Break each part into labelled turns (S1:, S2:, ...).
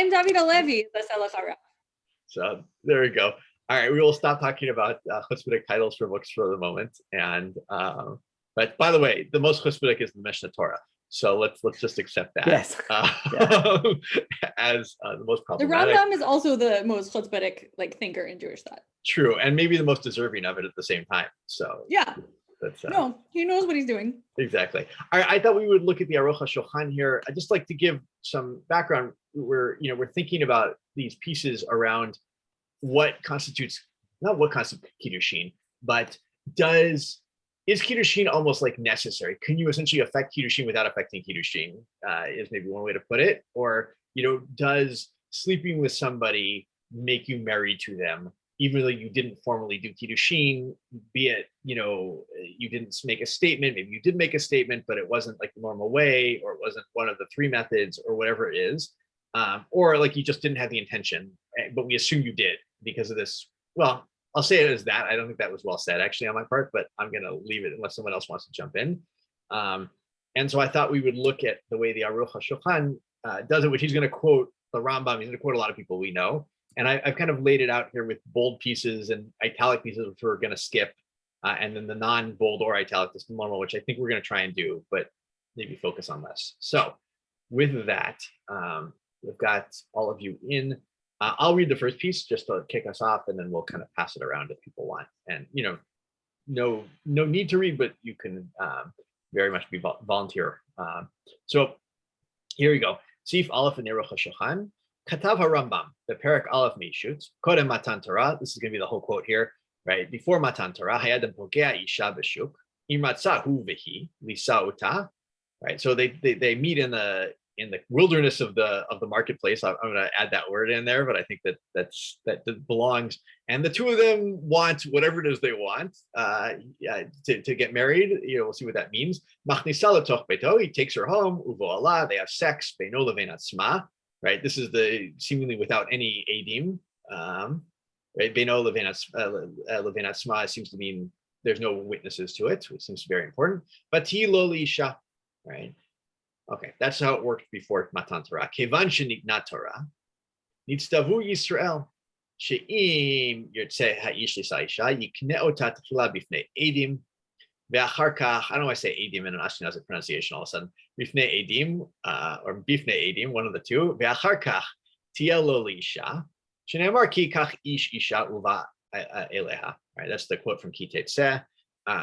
S1: I'm Davida Levy, the Selachara.
S2: So there we go. All right, we will stop talking about chutzpahdik titles for books for the moment. And but by the way, the most chutzpahdik is the Mishnah Torah. So let's just accept that
S3: Yes.
S2: as the most
S1: The
S2: problematic.
S1: Rambam is also the most chutzpahdik thinker in Jewish thought.
S2: True, and maybe the most deserving of it at the same time. So
S1: yeah,
S2: that's
S1: no, he knows what he's doing.
S2: Exactly. All right, I thought we would look at the Aruch HaShulchan here. I'd just like to give some background. We're thinking about these pieces around what constitutes, not what constitutes Kiddushin, but is Kiddushin almost like necessary? Can you essentially affect Kiddushin without affecting Kiddushin? Is maybe one way to put it. Or, does sleeping with somebody make you married to them, even though you didn't formally do Kiddushin, be it, you didn't make a statement, maybe you did make a statement, but it wasn't like the normal way, or it wasn't one of the three methods, or whatever it is. Or like you just didn't have the intention, but we assume you did because of this. Well, I'll say it as that. I don't think that was well said actually on my part, but I'm going to leave it unless someone else wants to jump in. And so I thought we would look at the way the Aruch HaShulchan does it, which he's going to quote the Rambam. He's going to quote a lot of people we know. And I've kind of laid it out here with bold pieces and italic pieces, which we're going to skip. And then the non-bold or italic, this normal, which I think we're going to try and do, but maybe focus on less. So with that, we've got all of you in. I'll read the first piece just to kick us off, and then we'll kind of pass it around if people want. And no need to read, but you can very much be volunteer. So here we go. Sif Aleph in Aruch HaShulchan. Katav HaRambam, the Perek Aleph Mishut, Kodem Matan Torah. This is going to be the whole quote here, right? Before Matan Torah, Hayadam Pogea Isha B'Shuk, Imratza Hu V'Hi, Lisa Uta. Right. So they meet in the wilderness of the marketplace. I'm going to add that word in there, but I think that belongs. And the two of them want whatever it is they want to get married. We'll see what that means. He takes her home. Uvo Allah. They have sex. Beino levein atzma. Right. This is the seemingly without any adim. Right. Beino levein atzma seems to mean there's no witnesses to it, which seems very important. But ti lo lisha. Right. Okay, that's how it worked before Matan Torah. Kevan shenikna Torah, nitztavu Yisrael, she'im yirtzeh ha'ish l'sa'isha, yikne ota tefila bifnei edim, ve'achar kach, I don't know why I say edim in an Ashkenazi pronunciation all of a sudden, bifnei edim, or bifnei edim, one of the two, ve'achar kach, tiel lo l'isha, shene'amar ki kach ish isha uva eleha. Right, that's the quote from Ki Tetzeh.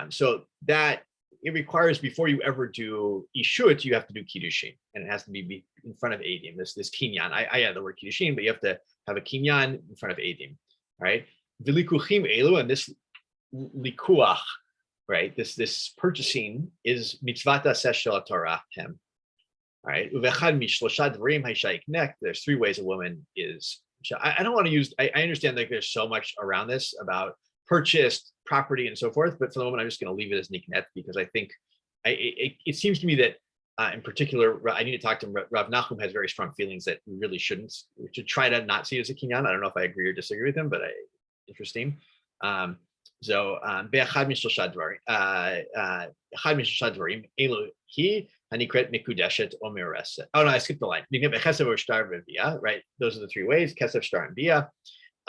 S2: So that it requires before you ever do ishut, you have to do kiddushin, and it has to be in front of edim. This kinyan. I add the word kiddushin, but you have to have a kinyan in front of edim, right? Vilikuchim elu, and this likuach, right? This purchasing is mitzvata seshel Torah hem, right? Uvechad mishlosha dvarim haishayiknek. There's three ways a woman is. I don't want to use. I understand that there's so much around this about purchased property and so forth, but for the moment, I'm just going to leave it as niknet because I think it seems to me that in particular, I need to talk to him. Rav Nachum has very strong feelings that we really shouldn't. We should try to not see it as a kinyan. I don't know if I agree or disagree with him, but interesting. So be'achad mishlosha dvarim elu hi hanikret mikudeshet or mereset. Oh no, I skipped the line. Kesev or shtar v'via, right? Those are the three ways: kesev, shtar, and via.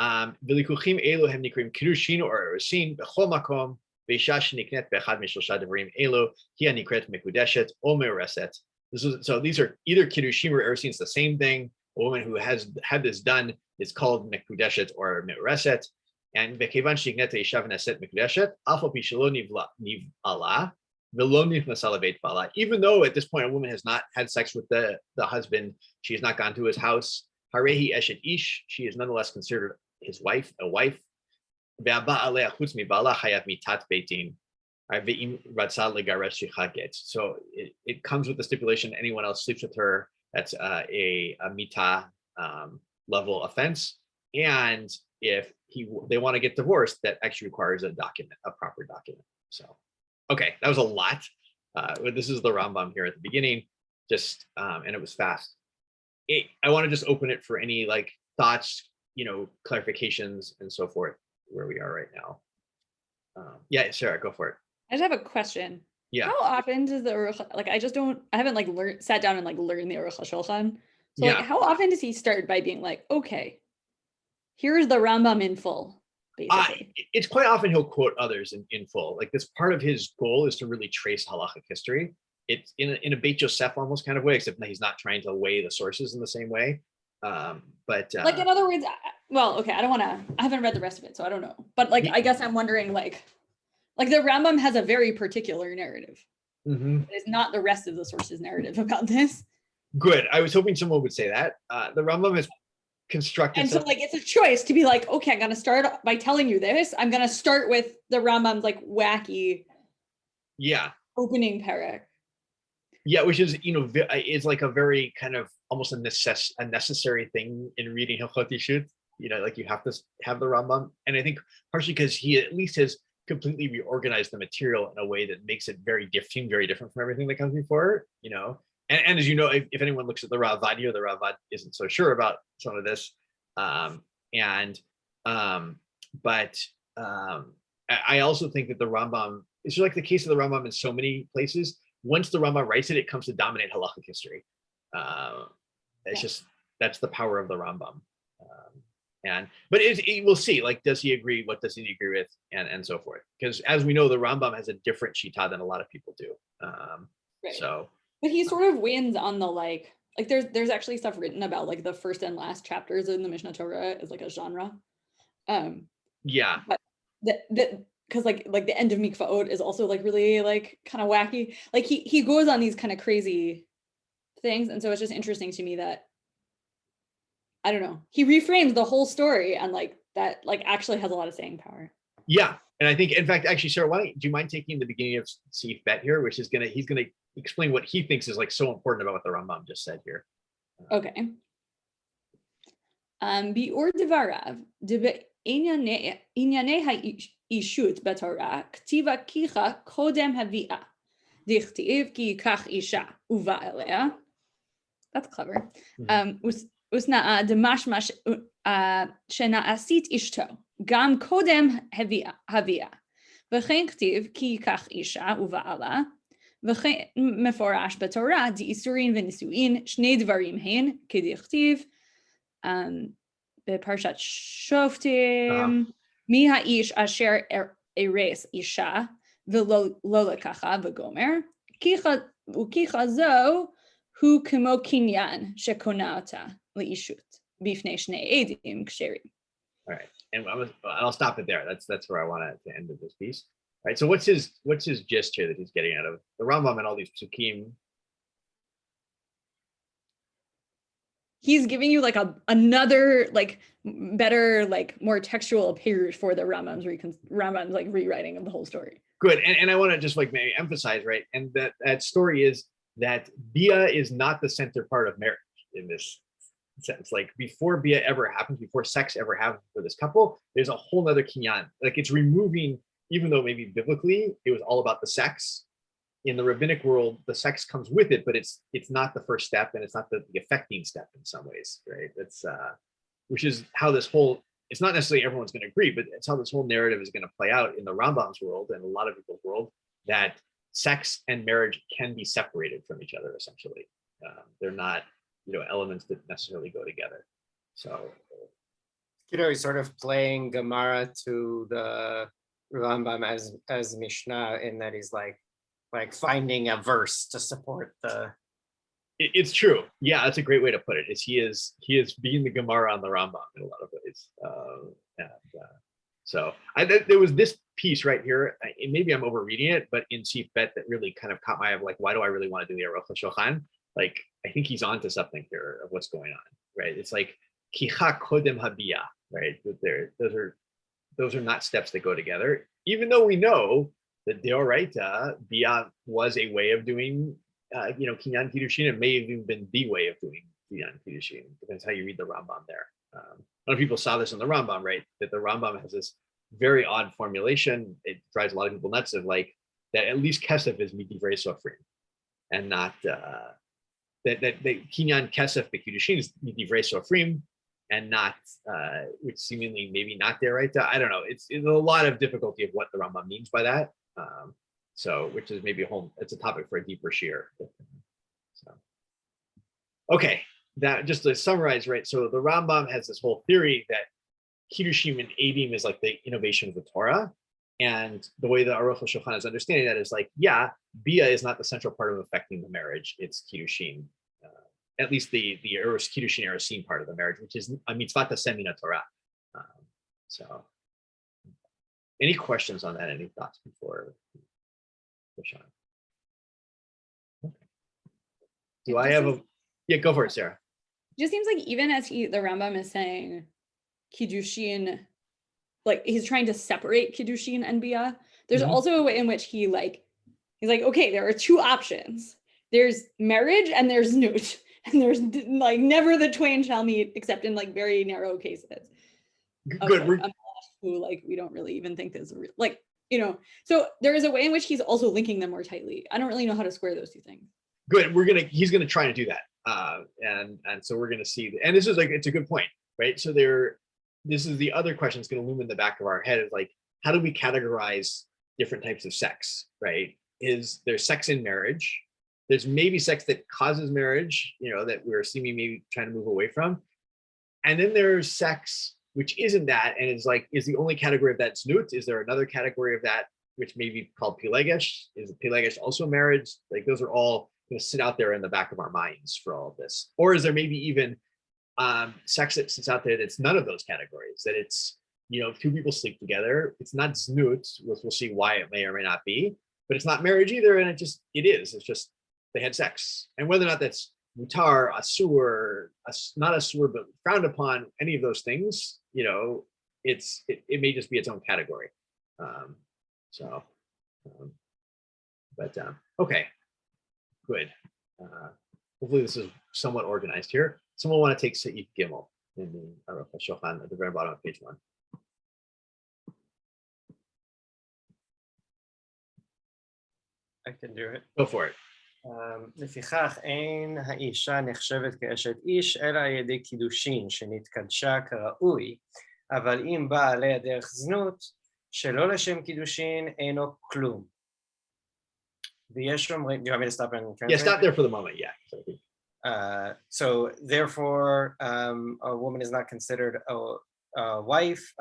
S2: Vilikuchim elu hem nikrim kiddushin or erusin bechol makom veisha sheniknet be'achad mishlosha dvarim elu hi hanikret mikudeshet or mereset. So these are either kiddushin or erusin. It's the same thing. A woman who has had this done is called mikudeshet or mereset. And bekevan sheniknet isha v'neset mikudeshet afal pi shelo niv'ala v'lo nifnasa levet bala. Even though at this point a woman has not had sex with the husband, she has not gone to his house. Harehi eshet ish, she is nonetheless considered his wife, a wife. Ve'aba aleh chutz mibala chayav mitat beitin. Ve'im ratzah legaresh shechaget. So it comes with the stipulation anyone else sleeps with her, that's a mita level offense. And if they want to get divorced, that actually requires a document, a proper document. So, okay, that was a lot. This is the Rambam here at the beginning, just and it was fast. I want to just open it for any thoughts, clarifications and so forth where we are right now. Yeah, Sarah, go for it.
S1: I just have a question. Yeah. How often does the Aruch, I haven't sat down and learned the Aruch HaShulchan. So like, how often does he start by being like, okay, here's the Rambam in full, basically?
S2: It's quite often he'll quote others in full. Like this part of his goal is to really trace halachic history. It's in a Beit Yosef almost kind of way, except that he's not trying to weigh the sources in the same way. But
S1: like in other words, well, okay, I haven't read the rest of it, so I don't know. But like, I guess I'm wondering like the Rambam has a very particular narrative. It's not the rest of the sources' narrative about this.
S2: Good. I was hoping someone would say that. The Rambam is constructed.
S1: And so like it's a choice to be like, okay, I'm gonna start by telling you this. I'm gonna start with the Rambam's like wacky opening parak.
S2: Yeah, which is is like a very kind of almost a necessary thing in reading Hilchot Yishut. Like you have to have the Rambam, and I think partially because he at least has completely reorganized the material in a way that makes it very different from everything that comes before. And as you know, if anyone looks at the Ravad, the Ravad isn't so sure about some of this. But I also think that the Rambam, it's like the case of the Rambam in so many places. Once the Rambam writes it, it comes to dominate halachic history. Just, that's the power of the Rambam. But we'll see, like, does he agree? What does he agree with? And so forth. Because as we know, the Rambam has a different shita than a lot of people do.
S1: Right.
S2: So.
S1: But he sort of wins on the like there's actually stuff written about like the first and last chapters in the Mishnah Torah as like a genre. But because like the end of Mikvaot is also like really like kind of wacky. Like he goes on these kind of crazy things, and so it's just interesting to me that I don't know, he reframes the whole story and like that like actually has a lot of saying power.
S2: Yeah, and I think in fact actually, Sarah, do you mind taking the beginning of Seif Bet here, which is he's gonna explain what he thinks is like so important about what the Rambam just said here.
S1: Okay. Bi'or devarav inyane ha'ishut b'Torah ktiva kicha kodem havi'a dichtiv ki kach isha uva elea. That's clever. Usna'a demashmash shena'asit ishto gam kodem havi'a v'chein ktiv ki kach isha uva ala וכן מפורש בתורה, דאיסורין ונישואין, שני דברים הן, כדכתיב, בפרשת שופטים, מי האיש אשר ארס אישה, ולא לקחה וגומר, וכיחה זו הוא כמו קניין שקונה אותה לאישות, בפני שני עדים כשרים.
S2: All right, and I'll stop it there. That's where I want to end this piece. All right, so what's his gist here that he's getting out of the Rambam and all these psukim?
S1: He's giving you like another like better like more textual appearance for the Rambam's like rewriting of the whole story.
S2: Good, and I want to just like maybe emphasize, right, and that story is that Bia is not the center part of marriage in this sense. Like before Bia ever happens, before sex ever happens for this couple, there's a whole nother kinyan. Like it's removing. Even though maybe biblically it was all about the sex, in the rabbinic world, the sex comes with it, but it's not the first step, and it's not the affecting step in some ways, right? That's which is how this whole, it's not necessarily everyone's going to agree, but it's how this whole narrative is going to play out in the Rambam's world and a lot of people's world, that sex and marriage can be separated from each other, essentially. They're not, elements that necessarily go together. So,
S3: he's sort of playing Gemara to the Rambam as Mishnah, in that he's like finding a verse to support the.
S2: It's true. Yeah, that's a great way to put it. He is being the Gemara on the Rambam in a lot of ways. So there was this piece right here. And maybe I'm overreading it, but in Seif Bet that really kind of caught my eye of like, why do I really want to do the Aruch HaShulchan? Like, I think he's onto something here of what's going on, right? It's like kicha kodem habia, right? Those are not steps that go together, even though we know that Deoraita, Bia was a way of doing, Kinyan Kiddushin. It may have even been the way of doing Kinyan Kiddushin. Depends how you read the Rambam there. A lot of people saw this in the Rambam, right? That the Rambam has this very odd formulation. It drives a lot of people nuts of like, that at least Kesef is Midivrei Sofrim, and not, that Kinyan Kesef, the Kiddushin, is Midivrei Sofrim, and not, which seemingly maybe not there, right? I don't know. It's a lot of difficulty of what the Rambam means by that. So, which is maybe it's a topic for a deeper shiur. So, okay. that just to summarize, right? So the Rambam has this whole theory that Kiddushim and Abim is like the innovation of the Torah. And the way the Aruch HaShulchan is understanding that is like, yeah, Bia is not the central part of affecting the marriage. It's Kiddushin, at least the Kiddushin Erosin part of the marriage, which is a mitzvah semina Torah. So, any questions on that? Any thoughts before push on? Okay. Do I have a? Yeah, go for it, Sarah.
S1: It just seems like even as the Rambam is saying Kiddushin, like he's trying to separate Kiddushin and Bia, there's also a way in which he's like, okay, there are two options. There's marriage and there's znut. And there's like never the twain shall meet except in like very narrow cases.
S2: Good.
S1: Who like we don't really even think is like, so there is a way in which he's also linking them more tightly. I don't really know how to square those two things.
S2: Good. He's gonna try to do that. And so we're gonna see, and this is like, it's a good point, right? So this is the other question that's gonna loom in the back of our head is like, how do we categorize different types of sex, right? Is there sex in marriage? There's maybe sex that causes marriage, that we're seeming maybe trying to move away from. And then there's sex, which isn't that, and is the only category of that znut? Is there another category of that, which may be called pilegesh? Is pilegesh also marriage? Like those are all going to sit out there in the back of our minds for all of this. Or is there maybe even sex that sits out there that's none of those categories, that it's, two people sleep together. It's not znut, we'll see why it may or may not be, but it's not marriage either, and it is. It's just they had sex, and whether or not that's mutar, asur, not asur, but frowned upon, any of those things, it may just be its own category. Okay, good. Hopefully this is somewhat organized here. Someone want to take Seif Gimel in the Aruch HaShulchan at the very bottom of page 1.
S3: I can do it.
S2: Go for it.
S3: לפיכך אין האישה נחשבת כאשת איש אלא על ידי קידושין שנתקדשה כראוי, אבל אם באה עליה דרך זנות שלא לשם קידושין אינו כלום. ויש אומרים, do you want me to stop and translate?
S2: Yeah, stop there for the moment. Yeah.
S3: So therefore, a woman is not considered a wife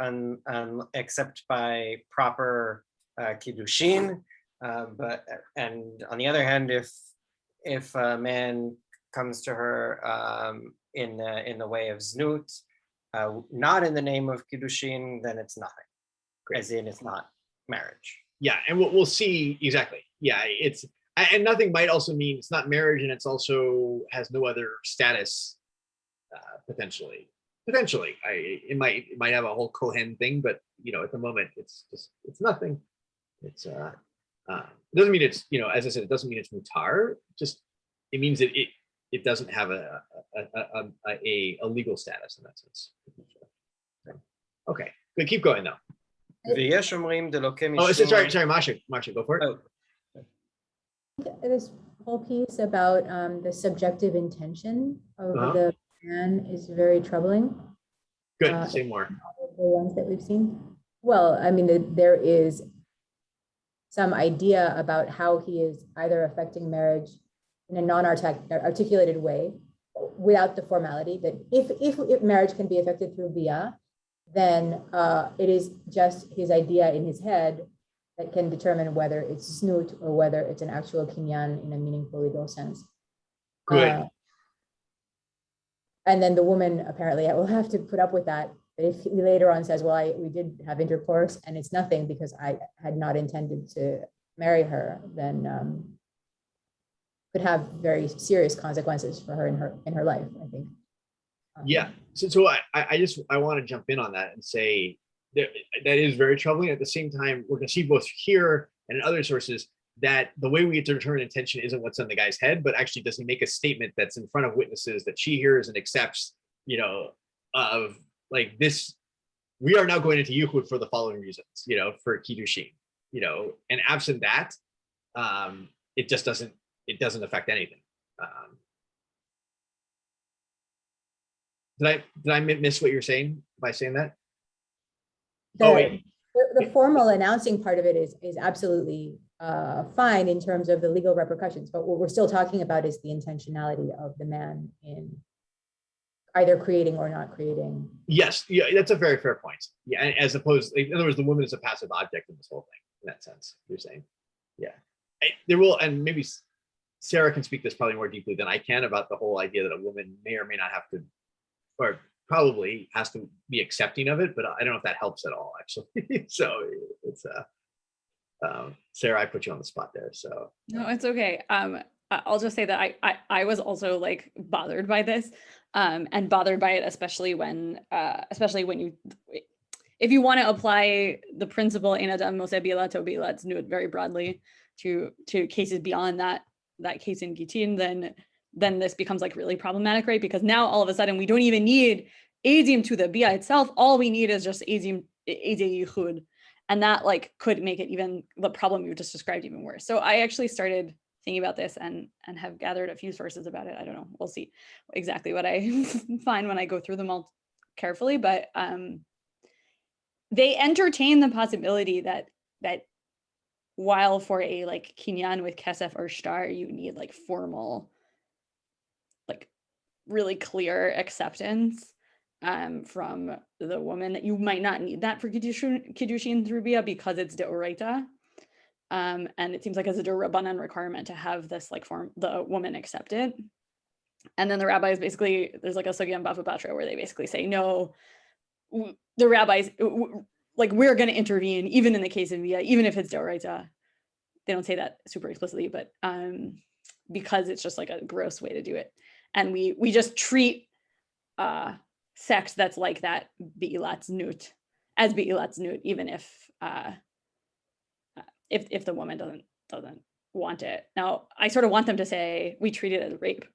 S3: except by proper kiddushin. But on the other hand, if a man comes to her in the way of znut, not in the name of kiddushin, then it's nothing. Great. As in, it's not marriage.
S2: Yeah, and we'll see exactly. Yeah, and nothing might also mean it's not marriage, and it's also has no other status. Potentially, it might have a whole Kohen thing, but at the moment it's nothing. It's it doesn't mean it's, as I said, it doesn't mean it's mutar. Just it means that it doesn't have a legal status in that sense. Okay, good. Keep going though. Oh, sorry, Masha, go for it.
S4: This whole piece about the subjective intention of the man is very troubling.
S2: Good. Say more.
S4: The ones that we've seen. Well, I mean, there is some idea about how he is either affecting marriage in a non-articulated way without the formality, that if marriage can be affected through bia, then it is just his idea in his head that can determine whether it's snut or whether it's an actual kinyan in a meaningful legal sense.
S2: Good.
S4: And then the woman apparently will have to put up with that. But if he later on says, well, we did have intercourse and it's nothing because I had not intended to marry her, then could have very serious consequences for her in her life, I think.
S2: Yeah. So I want to jump in on that and say that is very troubling. At the same time, we're going to see both here and in other sources that the way we determine intention isn't what's in the guy's head, but actually does he make a statement that's in front of witnesses that she hears and accepts, of like this, we are now going into Yichud for the following reasons, for Kiddushin, and absent that, it just doesn't affect anything. Did I miss what you're saying by saying that?
S4: The formal announcing part of it is absolutely fine in terms of the legal repercussions, but what we're still talking about is the intentionality of the man in either creating or not creating.
S2: Yes, yeah, that's a very fair point. Yeah, as opposed, in other words, the woman is a passive object in this whole thing. In that sense, you're saying, yeah, there will, and maybe Sarah can speak this probably more deeply than I can about the whole idea that a woman may or may not have to, or probably has to be accepting of it, but I don't know if that helps at all, actually. So it's Sarah, I put you on the spot there. So
S1: No, it's okay. I'll just say that I was also like bothered by this, and bothered by it, especially when you, if you want to apply the principle in Adam Moshe Bila Tobi, let's do it very broadly to cases beyond that case in Gitin, then this becomes like really problematic, right? Because now all of a sudden we don't even need Azim to the Bia itself. All we need is just Azim Yichud. And that like could make it even, the problem you just described, even worse. So I actually started thinking about this and have gathered a few sources about it. I don't know, we'll see exactly what I find when I go through them all carefully, but they entertain the possibility that while for a like kinyan with kesef or shtar, you need like formal, like really clear acceptance from the woman, that you might not need that for kiddushin through bia because it's deoraita, and it seems like it's a rabbanan requirement to have this like form, the woman accept it. And then the rabbis basically, there's like a sugya in Bava Batra where they basically say no, the rabbis like, we're going to intervene even in the case of bia, even if it's deoraita. They don't say that super explicitly, but because it's just like a gross way to do it, and we just treat sex that's like that be'ilat znut as be'ilat znut, even if the woman doesn't want it. Now, I sort of want them to say we treat it as rape,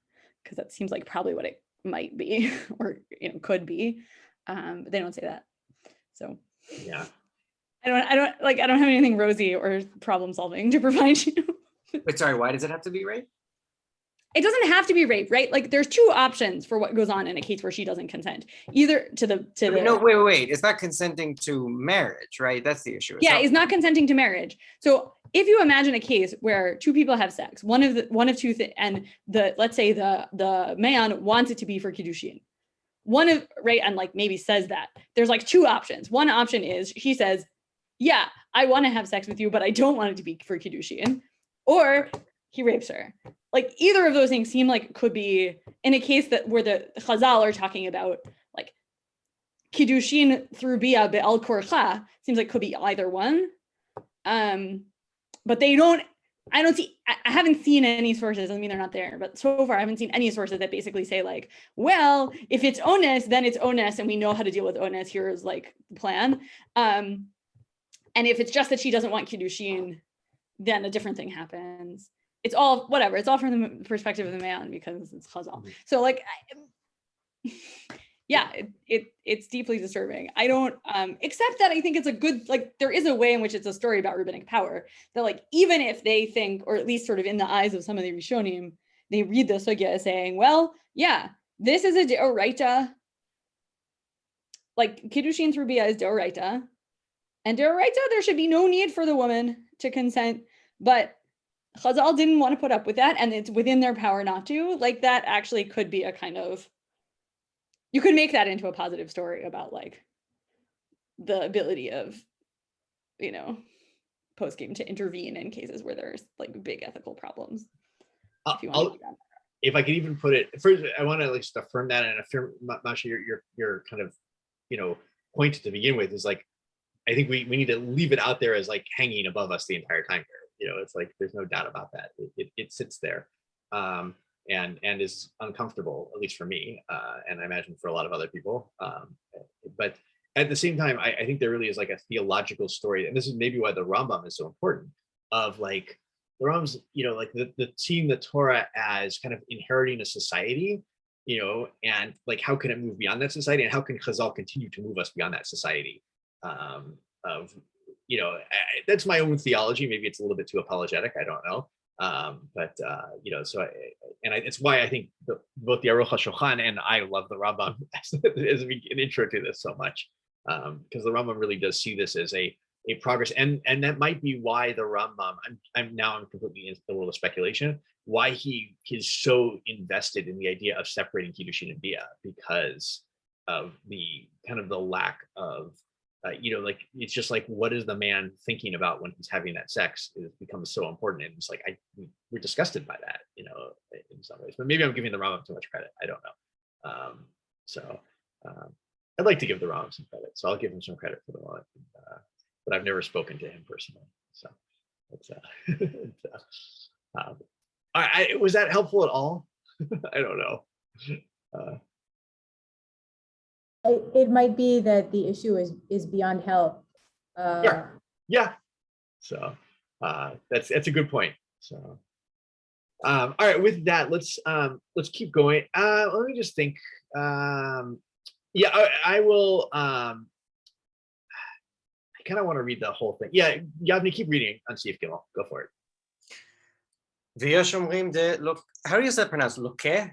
S1: because that seems like probably what it might be, or could be. But they don't say that. So
S2: yeah.
S1: I don't have anything rosy or problem solving to provide you.
S3: But sorry, why does it have to be rape?
S1: It doesn't have to be rape, right? Like there's two options for what goes on in a case where she doesn't consent. Either to the
S3: No, wait. It's not consenting to marriage, right? That's the issue.
S1: It's not consenting to marriage. So if you imagine a case where two people have sex, one of two things, and let's say the man wants it to be for kiddushin. And like maybe says that. There's like two options. One option is he says, yeah, I want to have sex with you, but I don't want it to be for kiddushin. Or he rapes her. Like either of those things seem like could be in a case where the Chazal are talking about like kiddushin through bia be'al korcha, seems like could be either one. But I haven't seen any sources, I mean they're not there, but so far I haven't seen any sources that basically say like, well, if it's onus, then it's onus and we know how to deal with onus, here's like the plan. And if it's just that she doesn't want kiddushin, then a different thing happens. It's all whatever. It's all from the perspective of the man because it's chazal. So like, yeah, it's deeply disturbing. I don't, except that I think it's a good, like there is a way in which it's a story about rabbinic power that like, even if they think, or at least sort of in the eyes of some of the Rishonim, they read the sugya as saying, well, yeah, this is a deoraita, like kiddushin through bia is deoraita, and deoraita, there should be no need for the woman to consent, but Chazal didn't want to put up with that, and it's within their power not to. Like that actually could be a kind of, you could make that into a positive story about like the ability of, post-game to intervene in cases where there's like big ethical problems.
S2: If I could even put it first, I want to just affirm that and affirm, Masha, your kind of, point to begin with is like, I think we need to leave it out there as like hanging above us the entire time here. It's like there's no doubt about that. It sits there, and is uncomfortable, at least for me, and I imagine for a lot of other people. But at the same time, I think there really is like a theological story, and this is maybe why the Rambam is so important. Of like the Rambam's, like the seeing the Torah as kind of inheriting a society, and like how can it move beyond that society, and how can Chazal continue to move us beyond that society? That's my own theology. Maybe it's a little bit too apologetic. I don't know. It's why I think both the Aruch HaShulchan and I love the Rambam as an intro to this so much, because the Rambam really does see this as a progress, and that might be why the Rambam. I'm completely into the world of speculation. why he is so invested in the idea of separating Kiddushin and Bia, because of the kind of the lack of, like, it's just like, what is the man thinking about when he's having that sex? It becomes so important. And it's like, we're disgusted by that, in some ways. But maybe I'm giving the Rambam too much credit. I don't know. I'd like to give the Rambam some credit. So I'll give him some credit for the moment. But I've never spoken to him personally. So it's, was that helpful at all? I don't know.
S4: It might be that the issue is beyond help.
S2: Yeah. So that's a good point. So all right, with that, let's keep going. Let me just think. I will. I kind of want to read the whole thing. Yeah, Yavni, keep reading on Sif Gimel. Go for it.
S3: How do you say it pronounced? Loke?
S2: Yeah.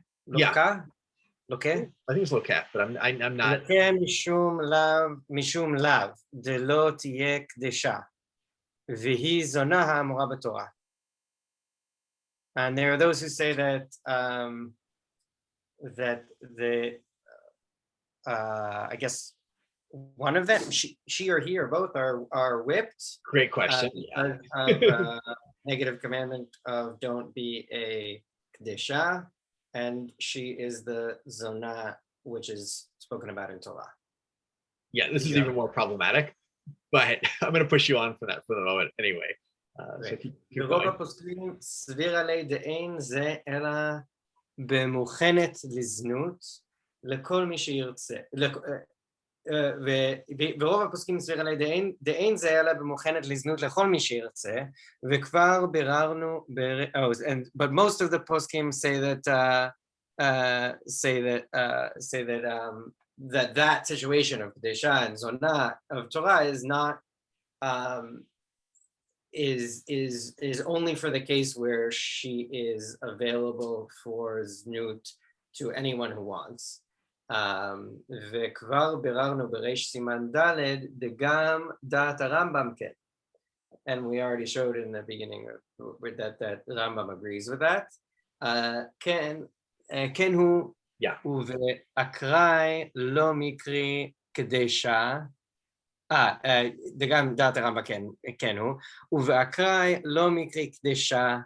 S3: Loke?
S2: I think it's Lokat, but I'm not.
S3: Loke משום לאו, דלא תהיה קדשה, והיא זונה האמורה בתורה. And there are those who say that I guess one of them, she or he or both are whipped.
S2: Great question.
S3: Negative commandment of don't be a kedisha, and she is the zona, which is spoken about in Torah.
S2: Yeah, this is even more problematic, but I'm going to push you on for that for the moment anyway. So keep
S3: ברוב הפוסקים סביר עלי דאין זה אלא במוכנת לזנות לכל מי שירצה. ורוב הפוסקים סביר עלי דאין זה אלא במוכנת לזנות לכל מי שירצה, וכבר ביררנו, but most of the poskim say that situation of Kedusha and Zonah of Torah is not is only for the case where she is available for znut to anyone who wants. וכבר ביררנו בריש סימן ד' דגם דעת הרמב"ם כן. And we already showed in the beginning that Rambam agrees with that. כן הוא, ובאקראי לא מקרי קדשה, גם דעת הרמב"ם כן הוא, ובאקראי לא מקרי קדשה,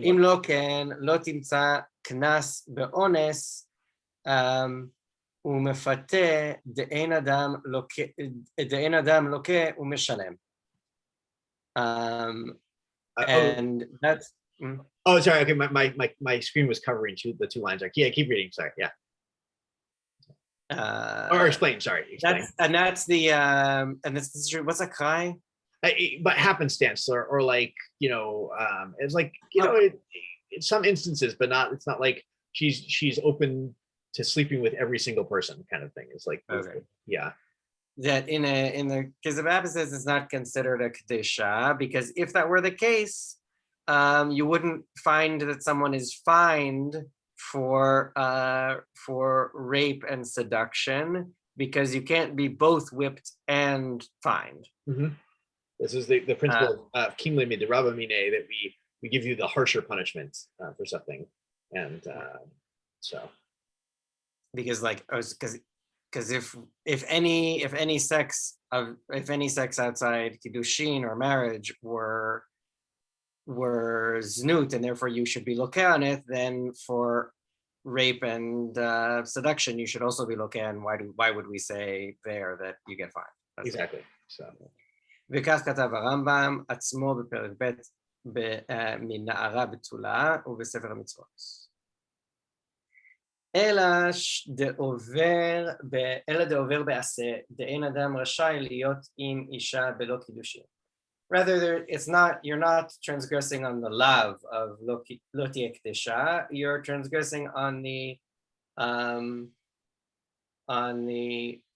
S3: אם לא כן, לא תמצא קנס באונס, ומפתה דאין אדם לוקה ומשלם. And that's
S2: sorry, okay, my screen was covering the two lines. Like, yeah, keep reading. Sorry, yeah. Or explain. Sorry, explain.
S3: That's the and this what's a cry?
S2: But happenstance, or like, it's like, in some instances, but not. It's not like she's open to sleeping with every single person, kind of thing. It's like, yeah.
S3: That in the case of abstinence, it's not considered a kedusha, because if that were the case, you wouldn't find that someone is fined for rape and seduction, because you can't be both whipped and fined.
S2: Mm-hmm. This is the principle of kimle midirabba mine, that we give you the harsher punishment for something, and so
S3: because if any sex outside kiddushin or marriage were znut, and therefore you should be lokeh on it, then for rape and seduction you should also be lokeh. And why would we say there that you get fined? That's
S2: exactly. So.
S3: וכך כתב הרמב"ם עצמו בפרק ב' מנערה בתולה ובספר המצוות. אלא דעובר בעשה, דאין אדם רשאי להיות עם אישה בלא קידושין. Rather, you're not transgressing on the love of lo tiyeh kedusha, you're transgressing on the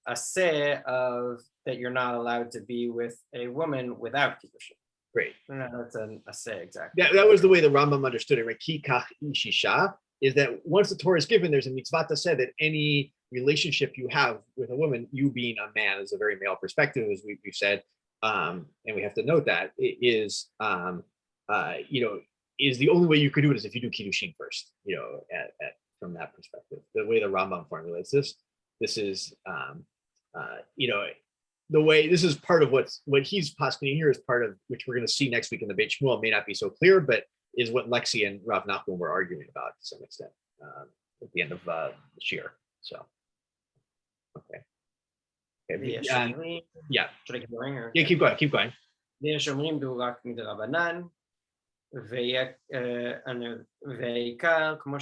S3: aseh of that you're not allowed to be with a woman without kiddushin.
S2: Great.
S3: No, that's an aseh, exactly.
S2: That was the way the Rambam understood it, right? Ki kach ishisha is that once the Torah is given, there's a mitzvah to say that any relationship you have with a woman, you being a man, is a very male perspective, as we've said, and we have to note that it is, is the only way you could do it is if you do Kiddushin first, from that perspective. The way the Rambam formulates this is, the way this is part of what he's postulating here is part of which we're going to see next week in the Beit Shmuel. May not be so clear, but is what Lexi and Rav Nachman were arguing about to some extent at the end of the year. So, okay. Yeah.
S3: Should I keep going? Or?
S2: Yeah, keep going.
S3: ויש אומרים והוא רק מדרבנן, ועיקר, כמו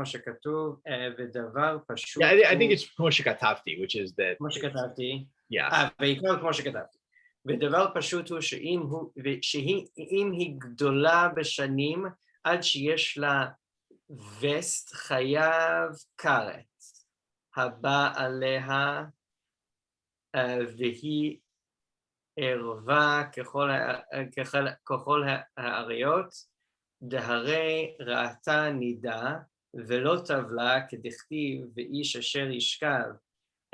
S3: שכתוב, ודבר פשוט...
S2: Yeah, I think it's כמו שכתבתי, which is that...
S3: כמו שכתבתי.
S2: Yeah.
S3: ועיקר כמו שכתבתי. ודבר פשוט הוא שאם היא גדולה בשנים, עד שיש לה וסט חייב כרת, הבא עליה, והיא ערווה ככל האריות, דהרי ראתה נידה, ולא טבלה כדכתיב, ואיש אשר ישכב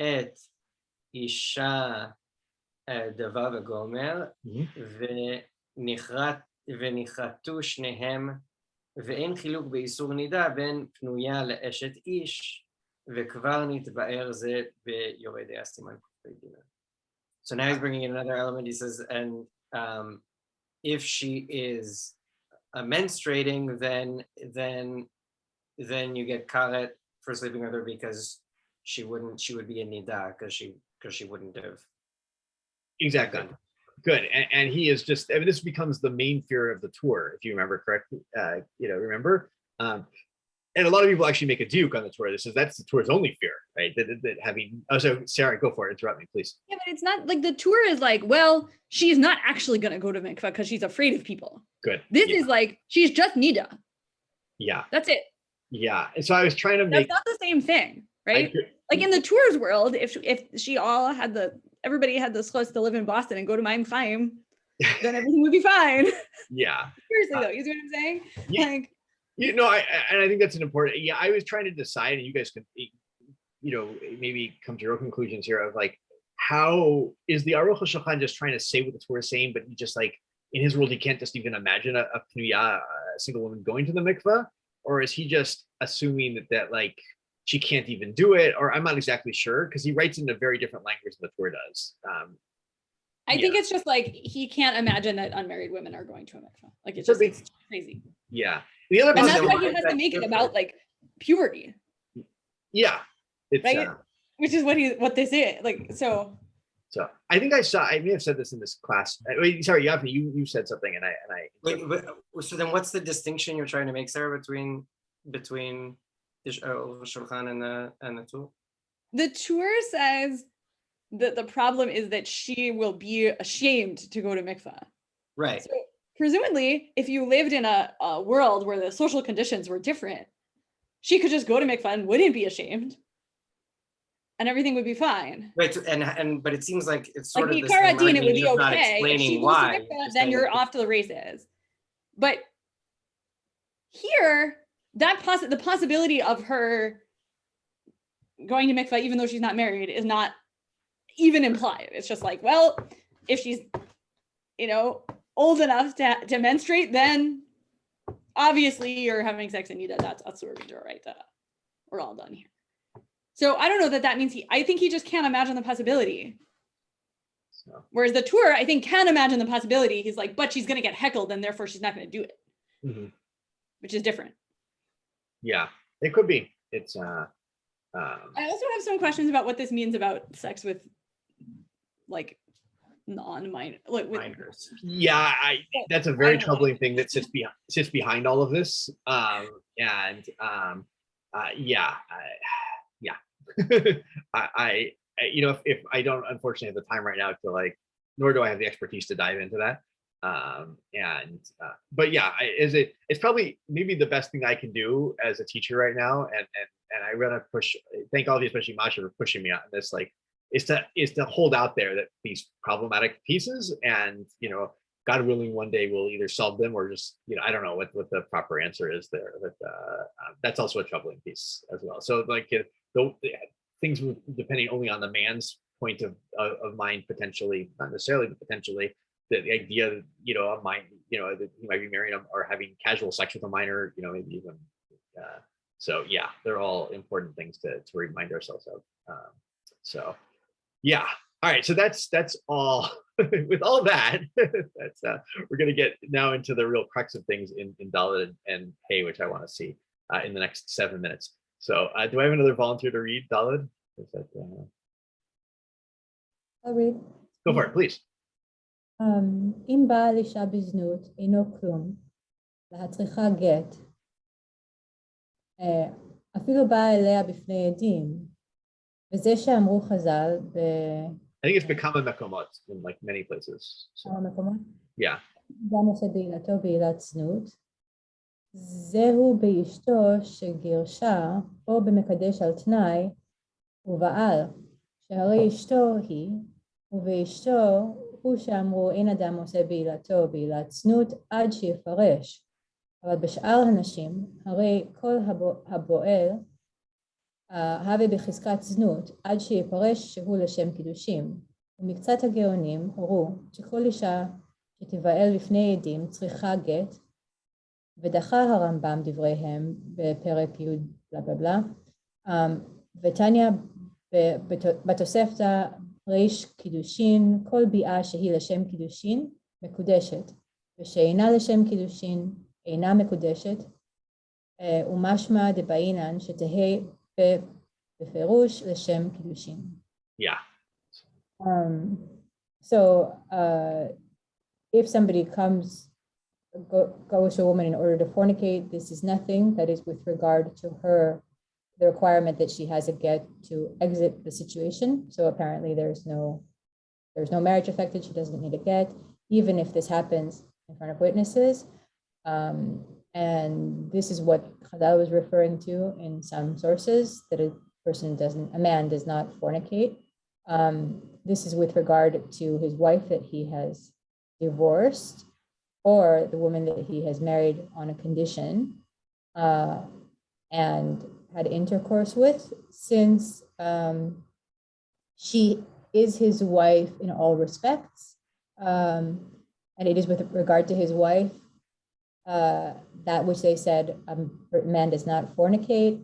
S3: את אישה דבר וגומר, ונכרתו שניהם, ואין חילוק באיסור נידה בין פנויה לאשת איש, וכבר נתבאר זה ביורדי הסימן ק"ג. So now he's bringing in another element. He says, and if she is menstruating, then you get karet for sleeping with her because she would be a nida because she wouldn't have.
S2: Exactly. Good. And he is just, I mean, this becomes the main fear of the tour, if you remember correctly. Remember? And a lot of people actually make a duke on the tour. That's the tour's only fear, right? That having, so Sarah, go for it. Interrupt me, please.
S1: Yeah, but it's not like the tour is like, well, she's not actually going to go to mikvah because she's afraid of people.
S2: Good.
S1: This is like, she's just nida.
S2: Yeah.
S1: That's it.
S2: Yeah. And so I was trying to make.
S1: That's not the same thing, right? Like in the tour's world, if she all had everybody had the schus to live in Boston and go to Maim Chaim, then everything would be fine.
S2: Yeah.
S1: Seriously though, you see what I'm saying?
S2: Yeah.
S1: Like,
S2: I think that's an important. Yeah, I was trying to decide, and you guys could, maybe come to your own conclusions here of like, how is the Aruch HaShulchan just trying to say what the Torah is saying, but he just like in his world he can't just even imagine a pnuya, a single woman going to the mikveh, or is he just assuming that like she can't even do it? Or I'm not exactly sure because he writes in a very different language than the Torah does.
S1: I think it's just like he can't imagine that unmarried women are going to a mikveh. Like it's crazy.
S2: Yeah. The other
S1: and that's why he has to make it about like puberty.
S2: Yeah. It's
S1: right? Which is what this is. Like so
S2: I think I may have said this in this class. Wait, sorry, Yavni, you said something and I
S3: Wait, so then what's the distinction you're trying to make, Sarah, between the Shulchan and the Tur?
S1: The Tur says that the problem is that she will be ashamed to go to mikveh.
S3: Right.
S1: So presumably, if you lived in a world where the social conditions were different, she could just go to mikveh and wouldn't be ashamed, and everything would be fine.
S3: Right, but it seems like it's sort
S1: like
S3: of the same
S1: it would be
S3: not
S1: okay.
S3: explaining
S1: if she
S3: why.
S1: Goes to mikveh, then you're off to the races. But here, the possibility of her going to mikveh, even though she's not married, is not even implied. It's just like, well, if she's, old enough to menstruate, then obviously you're having sex in nida. That's asur b'dor, right? We're all done here. So I don't know that means I think he just can't imagine the possibility. So. Whereas the Tur, I think, can imagine the possibility. He's like, but she's going to get heckled and therefore she's not going to do it, which is different.
S2: Yeah, it could be. It's. I
S1: also have some questions about what this means about sex with like non-minor, like with
S3: minors.
S2: Yeah, that's a very troubling thing that sits behind all of this. If I don't unfortunately have the time right now to like, nor do I have the expertise to dive into that. But yeah, it's probably maybe the best thing I can do as a teacher right now. And I want to thank all of you, especially Masha, for pushing me on this, like, is to hold out there that these problematic pieces, and God willing, one day we'll either solve them or just I don't know what the proper answer is there. But that's also a troubling piece as well. So like the things depending only on the man's point of mind potentially, not necessarily, but potentially the idea that, a mind, that he might be marrying or having casual sex with a minor, maybe even. So yeah, they're all important things to remind ourselves of. So yeah. All right. So that's all. With all that, that's we're going to get now into the real crux of things in Dalet and Hey, which I want to see in the next 7 minutes. So do I have another volunteer to read Dalet?
S4: I'll read.
S2: Go for it, please.
S4: אם בעל אישה בזנות אינו כלום, להצריכה גט, אפילו באה אליה בפני עדים, וזה שאמרו חז"ל
S2: I think it's become a mekomot in like many places. So,
S4: במקומות,
S2: yeah.
S4: גם עושה בעילתו בעילת זנות, זהו באשתו שגירשה או במקדש על תנאי ובעל, שהרי אשתו היא, ובאשתו הוא שאמרו אין אדם עושה בעילתו בעילת זנות עד שיפרש. אבל בשאר הנשים, הרי כל הבועל הווה בחזקת זנות עד שיפרש שהוא לשם קידושים. ומקצת הגאונים הורו שכל אישה שתבעל לפני עדים צריכה גט, ודחה הרמב"ם דבריהם בפרק י' בלה בלה בלה, ותניא בתוספתא ריש קידושין, כל ביאה שהיא לשם קידושין מקודשת, ושאינה לשם קידושין אינה מקודשת, ומשמע דבעינן שתהא בפירוש לשם קידושין.
S2: Yeah.
S4: So if somebody goes to a woman in order to fornicate, this is nothing. That is with regard to her, the requirement that she has a get to exit the situation. So apparently there's no marriage affected. She doesn't need a get, even if this happens in front of witnesses. And this is what Chazal was referring to in some sources, that a man does not fornicate. This is with regard to his wife that he has divorced, or the woman that he has married on a condition and had intercourse with, since she is his wife in all respects, and it is with regard to his wife that which they said man does not fornicate,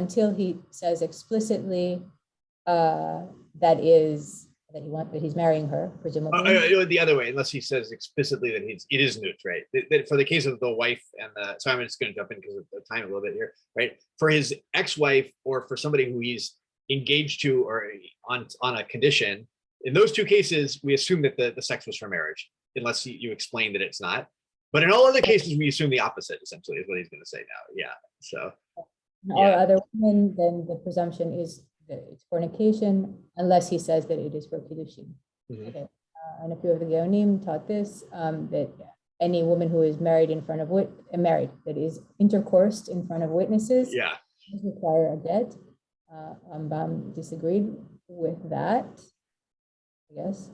S4: until he says explicitly that he's marrying her, presumably.
S2: The other way, unless he says explicitly that it is nut, right? That for the case of the wife and so I'm just going to jump in because of the time a little bit here, right? For his ex-wife or for somebody who he's engaged to or on a condition, in those two cases, we assume that the sex was for marriage, unless you explain that it's not. But in all other cases, we assume the opposite, essentially, is what he's going to say now. Yeah. So.
S4: All other women, then the presumption is that it's fornication, unless he says that it is for kiddushin. Mm-hmm. Okay. And a few of the Geonim taught this, that any woman who is married that is intercoursed in front of witnesses, does require a get. Rambam disagreed with that, I guess.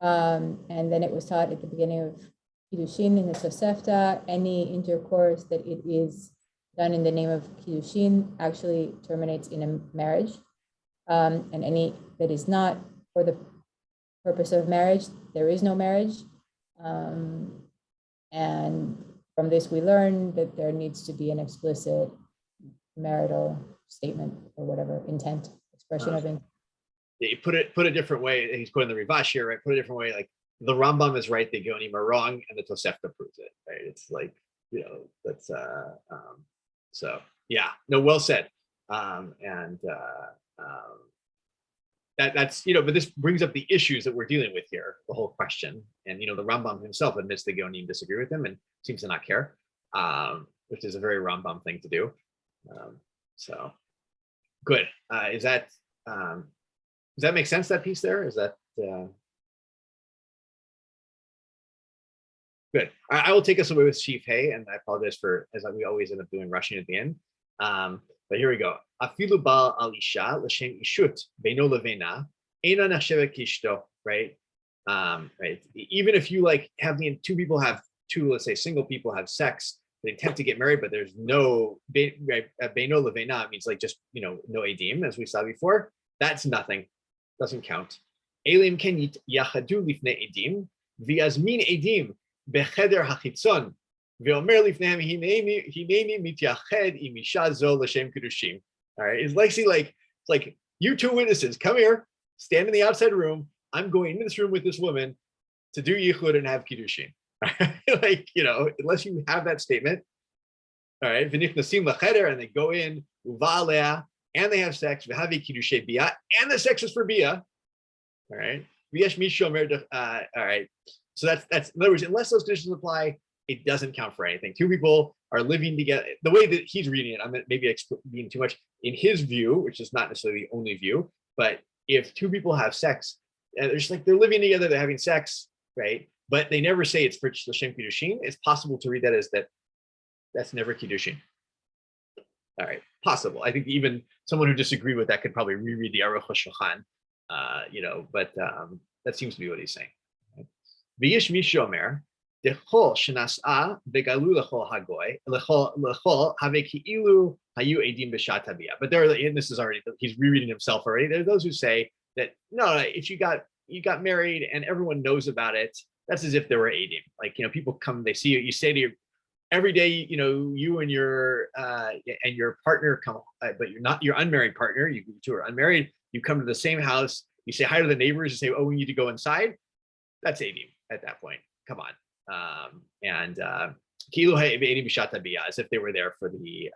S4: And then it was taught at the beginning of Kiddushin in the Tosefta, any intercourse that it is done in the name of Kiddushin actually terminates in a marriage. And any that is not for the purpose of marriage, there is no marriage. And from this we learn that there needs to be an explicit marital statement or whatever, intent, expression of intent.
S2: You put a different way, he's quoting the Rivash here, right? Put a different way, like the Rambam is right, the Geonim are wrong, and the Tosefta proves it, right? It's like, that's so yeah, no, well said. That's but this brings up the issues that we're dealing with here, the whole question. And the Rambam himself admits the Geonim disagree with him and seems to not care, which is a very Rambam thing to do. So good. Does that make sense, that piece there? Is that good? I will take us away with Chief Hay, and I apologize for, as we always end up doing, rushing at the end. But here we go. Afilu bal alisha l'shem ishut beino levena eina nachshevet kishto. Right. Right. Even if you have two people have let's say single people have sex, they attempt to get married, but there's no beino levena means like just no edim, as we saw before. That's nothing, doesn't count. Elim ken yachadu lifnei edim v'yazmin edim becheder hachitzon ve'omer lifnehem hineni mityached im isha zo l'shem kedushim. All right, it's like you two witnesses, come here, stand in the outside room. I'm going into this room with this woman to do yichud and have kiddushin. Like, unless you have that statement. All right, v'nichnasim lacheder, and they go in, uvalea, and they have sex, v'havi kiddushay bia, and the sex is for bia. All right, v'yesh mishomer. All right, so that's in other words, unless those conditions apply, it doesn't count for anything. Two people are living together. The way that he's reading it, I'm maybe being too much in his view, which is not necessarily the only view, but if two people have sex, and they're living together, they're having sex, right? But they never say it's for l'shem kiddushin. It's possible to read that as that's never kiddushin. All right, possible. I think even someone who disagreed with that could probably reread the Aruch HaShulchan, but that seems to be what he's saying. V'yish mishomer dechol shenas'a begalu lechol hagoy lechol have ki'ilu hayu edim b'shat habiyah. But and this is already, he's rereading himself already. There are those who say that no, if you got married and everyone knows about it, that's as if there were edim. Like, people come, they see you, you say to your every day, you and your partner come, but your unmarried partner, you two are unmarried, you come to the same house, you say hi to the neighbors, you say, oh, we need to go inside. That's edim at that point. Come on. Kilu edim b'shat habiyah, as if they were there for the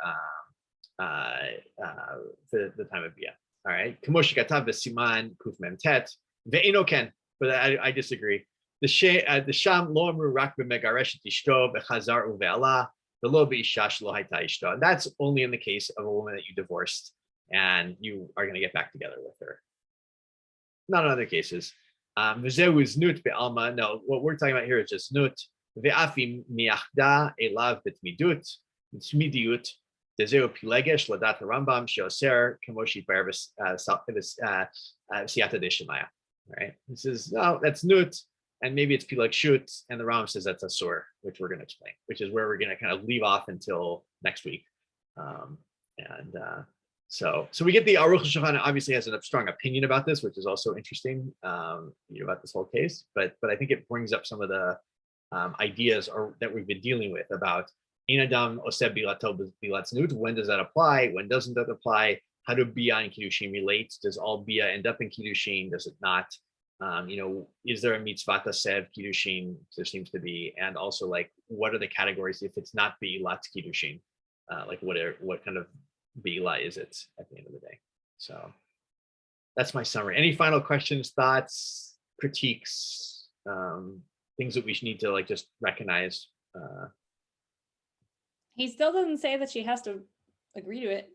S2: time of bia. All right. Kamosh katav b'siman kuf mem tet ve'eno ken, but I disagree. The sham lo amru rak b'megaresh et ishto b'chazar uve'ala v'lo b'isha shelo hayta ishto. That's only in the case of a woman that you divorced and you are going to get back together with her. Not in other cases. V'zehu znut be'alma. No, what we're talking about here is just znut. Ve'afi miachda elav b'tmidut b'tmidiut. Dezeu pilegesh ladat Rambam sheoser kamoshi bar siyata de shemaya. Right. He says no, that's nut. And maybe it's like shoot, and the Ram says that's a sur, which we're going to explain, which is where we're going to kind of leave off until next week. So we get the Aruch HaShulchan obviously has a strong opinion about this, which is also interesting about this whole case. But I think it brings up some of the ideas that we've been dealing with about Ein Adam Oseh Bilato Bilat Znut. When does that apply? When doesn't that apply? How do Bia and Kiddushin relate? Does all Bia end up in Kiddushin? Does it not? Is there a mitzvah sev kiddushin? There seems to be, and also like, what are the categories if it's not bilat kiddushin? Like what kind of bila is it at the end of the day? So that's my summary. Any final questions, thoughts, critiques, things that we need to like just recognize?
S1: He still doesn't say that she has to agree to it.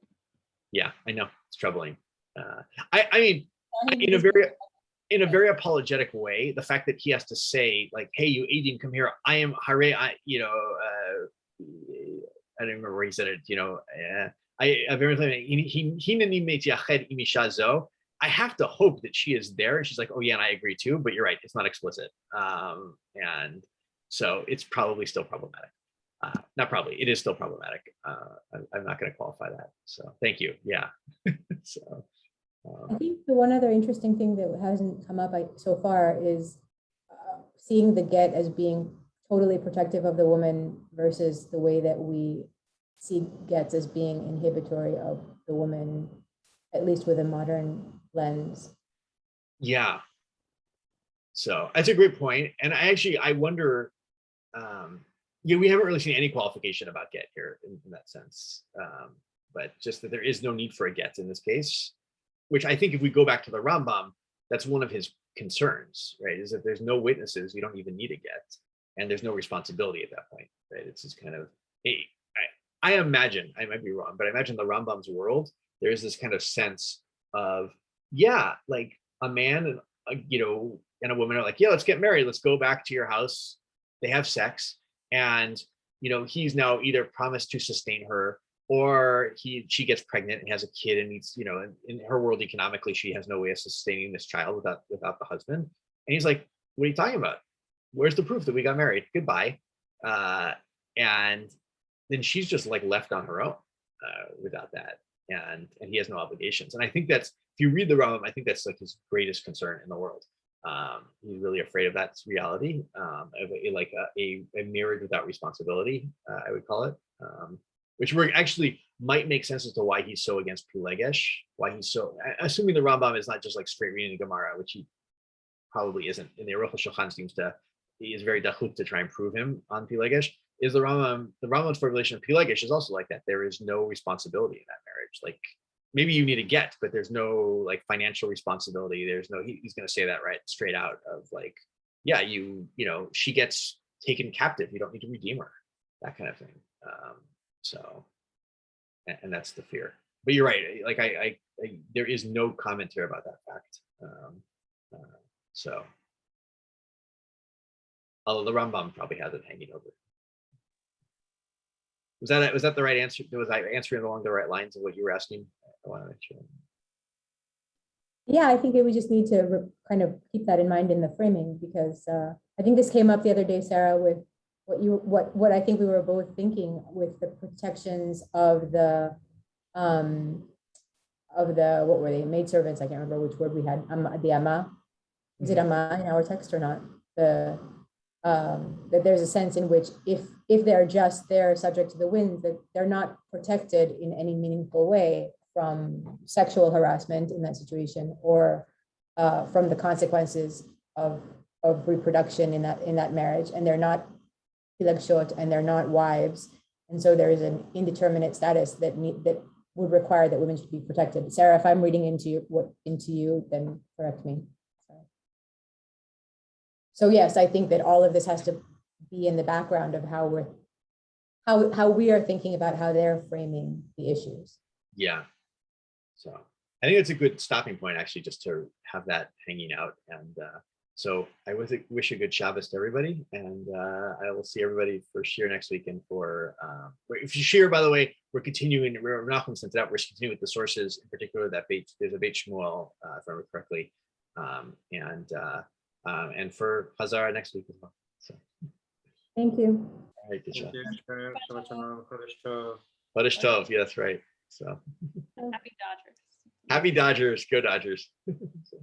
S2: Yeah, I know, it's troubling. I mean, in a very apologetic way, the fact that he has to say like, hey, you Adim, come here, I am hare, I don't remember where he said it, I have to hope that she is there and she's like, oh yeah, and I agree too, but you're right, it's not explicit. And so it's probably still problematic. Not probably, it is still problematic. I'm not going to qualify that. So thank you. Yeah. So
S4: I think the one other interesting thing that hasn't come up so far is seeing the get as being totally protective of the woman versus the way that we see gets as being inhibitory of the woman, at least with a modern lens.
S2: Yeah. So that's a great point. And I wonder, we haven't really seen any qualification about get here in that sense, but just that there is no need for a get in this case, which I think if we go back to the Rambam, that's one of his concerns, right? Is that there's no witnesses, you don't even need a get, and there's no responsibility at that point, right? It's just kind of, I imagine, I might be wrong, but I imagine the Rambam's world, there's this kind of sense of, yeah, like a man and and a woman are like, yeah, let's get married, let's go back to your house. They have sex, and he's now either promised to sustain her, or she gets pregnant and has a kid and needs, in her world economically, she has no way of sustaining this child without the husband. And he's like, what are you talking about? Where's the proof that we got married? Goodbye. And then she's just like left on her own without that, and he has no obligations. And I think that's, if you read the Rambam, I think that's like his greatest concern in the world. He's really afraid of that reality, of a marriage without responsibility, I would call it, which actually might make sense as to why he's so against Pilegesh, why he's so, assuming the Rambam is not just like straight reading the Gemara, which he probably isn't. In the Aruch HaShulchan he is very dachut to try and prove him on Pilegesh. Is the Rambam's formulation of Pilegesh is also like that. There is no responsibility in that marriage. Like, maybe you need a get, but there's no like financial responsibility. There's no, he's going to say that right straight out of like, yeah, you know, she gets taken captive. You don't need to redeem her, that kind of thing. So, and that's the fear. But you're right. Like I there is no commentary about that fact. So, although the Rambam probably has it hanging over. Was that the right answer? Was I answering along the right lines of what you were asking? I want to make sure.
S4: Yeah, I think we just need to kind of keep that in mind in the framing, because I think this came up the other day, Sarah, with what I think we were both thinking with the protections of the what were they, maidservants? I can't remember which word we had. The ama. Is it ama in our text or not? That there's a sense in which if they're just there subject to the winds, that they're not protected in any meaningful way from sexual harassment in that situation, or from the consequences of reproduction in that marriage, and they're not pilagshot, and they're not wives, and so there is an indeterminate status that would require that women should be protected. Sarah, if I'm reading into you, then correct me. So yes, I think that all of this has to be in the background of how we are thinking about how they're framing the issues.
S2: Yeah. So I think it's a good stopping point, actually, just to have that hanging out. And so I wish a good Shabbos to everybody, and I will see everybody for Shir next week. And for if you Shir, by the way, we're continuing. Nachum sent it out. We're continuing with the sources, in particular that there's a Beit Shmuel, if I remember correctly, and for Chazarah next week as well. So
S4: Thank you.
S2: all right, good job.
S3: Shabbat shalom, Chodesh Tov.
S2: Chodesh Tov, yeah, that's right. So
S1: Happy Dodgers.
S2: happy Dodgers, go Dodgers. So.